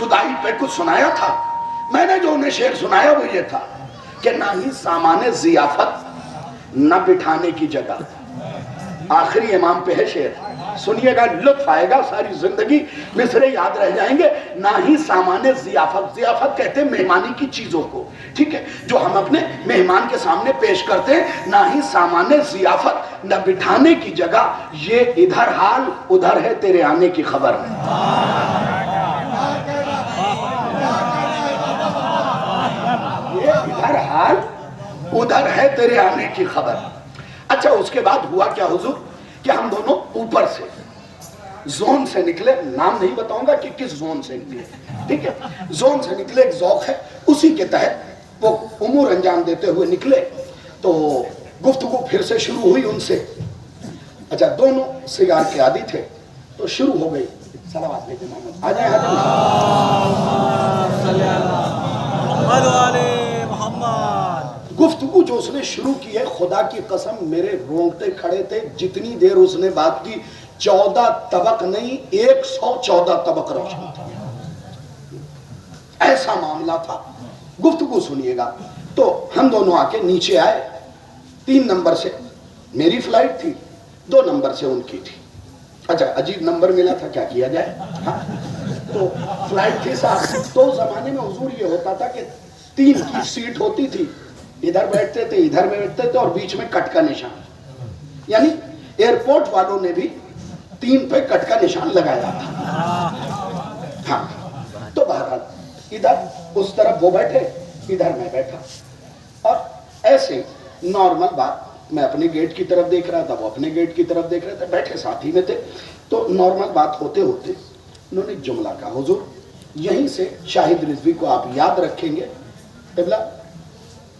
जुदाई पे कुछ सुनाया था। मैंने जो उन्हें शेर सुनाया वो ये था कि ना ही सामाने जियाफत न बिठाने की जगह। आखिरी इमाम पे है शेर, सुनिएगा, लुत्फ आएगा, सारी जिंदगी मिसरे याद रह जाएंगे। ना ही सामाने जियाफत, जियाफत कहते हैं मेहमानी की चीजों को, ठीक है, जो हम अपने मेहमान के सामने पेश करते हैं। ना ही सामाने जियाफत न बिठाने की जगह, ये इधर हाल उधर है तेरे आने की खबर में। ये इधर हाल उधर है तेरे आने की खबर। अच्छा, उसके बाद हुआ क्या हुजूर कि हम दोनों ऊपर से जोन से निकले, नाम नहीं बताऊंगा कि किस जोन से निकले, ठीक है, जोन से निकले, एक ज़ौक़ है, उसी के तहत वो उमूर अंजाम देते हुए निकले। तो गुफ्तगू फिर से शुरू हुई उनसे। अच्छा, दोनों सिगार के आदी थे, तो शुरू हो गई। सलावत लेके मोहम्मद आ जाए। गुफ्तगू जो उसने शुरू की है, खुदा की कसम मेरे रोंगटे खड़े थे। जितनी देर उसने बात की, 14 तबक नहीं 114 तबक रोशन थे। ऐसा मामला था। गुफ्तगू सुनिएगा। तो हम दोनों आके नीचे आए। 3 नंबर से मेरी फ्लाइट थी, 2 नंबर से उनकी थी। अच्छा, अजीब नंबर मिला था, क्या किया जाए। हाँ? तो फ्लाइट थी साहब। तो उस जमाने में हुजूर ये होता था कि 3 की सीट होती थी, इधर बैठते थे, इधर बैठते थे, और बीच में कट का निशान, यानी एयरपोर्ट वालों ने भी 3 पे कट का निशान लगाया था। हाँ, तो बहरहाल इधर उस तरफ वो बैठे, इधर मैं बैठा, और ऐसे नॉर्मल बात, मैं अपने गेट की तरफ देख रहा था, वो अपने गेट की तरफ देख रहे थे, बैठे साथ ही में थे। तो नॉर्मल बात होते होते उन्होंने जुमला कहा, हुजूर यहीं से शाहिद रिजवी को आप याद रखेंगे। क़िबला,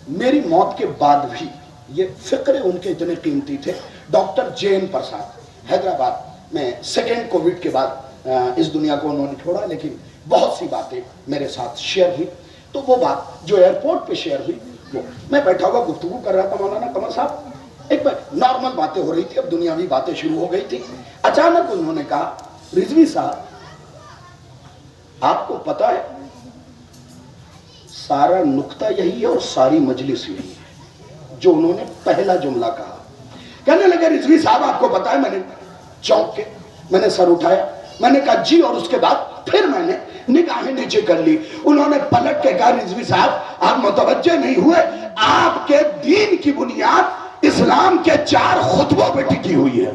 मेरी मौत के बाद भी ये फिक्रे उनके इतने कीमती थे। डॉक्टर जैन प्रसाद, हैदराबाद में सेकेंड कोविड के बाद इस दुनिया को उन्होंने छोड़ा, लेकिन बहुत सी बातें मेरे साथ शेयर हुई। तो वो बात जो एयरपोर्ट पे शेयर हुई, वो मैं बैठा हुआ गुफ्तगू कर रहा था मौलाना कमर साहब, एक बार नॉर्मल बातें हो रही थी, अब दुनियावी बातें शुरू हो गई थी। अचानक उन्होंने कहा, रिजवी साहब आपको पता है सारा नुक्ता यही है और सारी मजलिस यही है। जो उन्होंने पहला जुमला कहा, कहने लगे रिजवी साहब आपको पता है। मैंने चौंक के मैंने सर उठाया, मैंने कहा जी, और उसके बाद फिर मैंने निगाहें नीचे कर ली। उन्होंने पलट के कहा, रिजवी साहब आप मुतवज्जे नहीं हुए, आपके दीन की बुनियाद इस्लाम के 4 खुतबों पे टिकी हुई है।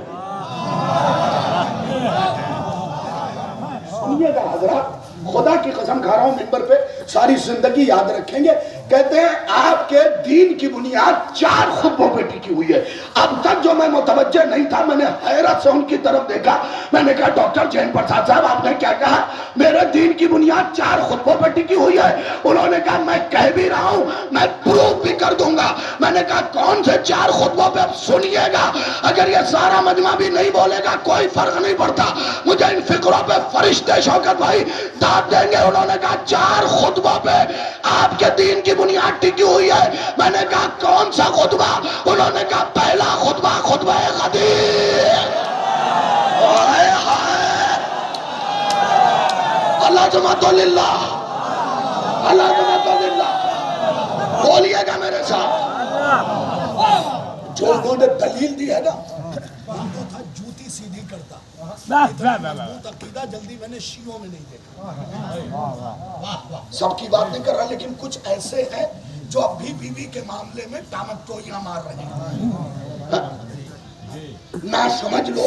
सुनिएगा हजरात, खुदा की कसम खा रहा हूं, मिंबर पे सारी जिंदगी याद रखेंगे। कहते हैं आपके दीन की बुनियाद 4 खुतबों पे टिकी हुई है। अब तक जो मैं मुतवज्जे नहीं था, मैंने हैरत से उनकी तरफ देखा। मैंने कहा, डॉक्टर जैन प्रसाद साहब आपने क्या कहा? मेरे दीन की बुनियाद 4 खुतबों पे टिकी हुई है। उन्होंने कहा, मैं कह भी रहा हूं, मैं प्रूफ भी कर दूंगा। मैंने कहा, कौन से 4 खुतबों पे? अब सुनिएगा, अगर ये सारा मजमा भी नहीं बोलेगा कोई फर्क नहीं पड़ता, मुझे इन फिक्रों पे फरिश्ते शौकत भाई दाद देंगे। उन्होंने कहा, 4 खुतबों पे आपके दीन की बुनियाद टिकी हुई है। मैंने कहा, कौन सा खुतबा? उन्होंने कहा, पहला खुतबा खुतबा ग़दीर। अल्लाह बोलिएगा मेरे साथ। जो उन्होंने दलील दी है ना, तो था जूती सीधी करता, अकीदा जल्दी मैंने शियों में नहीं देखा। सबकी बात नहीं कर रहा, लेकिन कुछ ऐसे हैं जो अब भी बीवी के मामले में टामक टोइयां मार रहे हैं। ना समझ लो,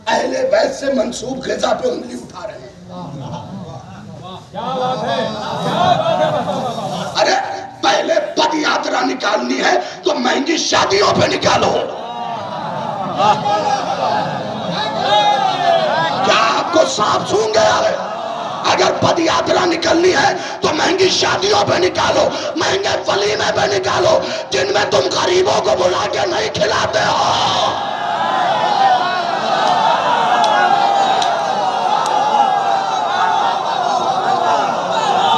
अहले बैत से मंसूब ग़िज़ा पे उंगली उठा रहे हैं। क्या बात है? अरे पहले पद यात्रा निकालनी है तो महंगी शादियों पे निकालो। क्या आपको सांप सूंघ गया है? अगर पद यात्रा निकलनी है तो महंगी शादियों पे निकालो, महंगे वलीमे पे निकालो, जिनमें तुम गरीबों को बुला के नहीं खिलाते हो।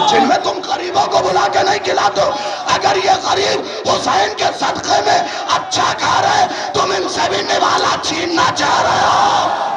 जिनमें तुम गरीबों को बुला के नहीं खिलाते हो। अगर ये गरीब हुसैन के सदक़े में अच्छा खा रहे, तुम इनसे भी निवाला छीनना चाह रहे हो।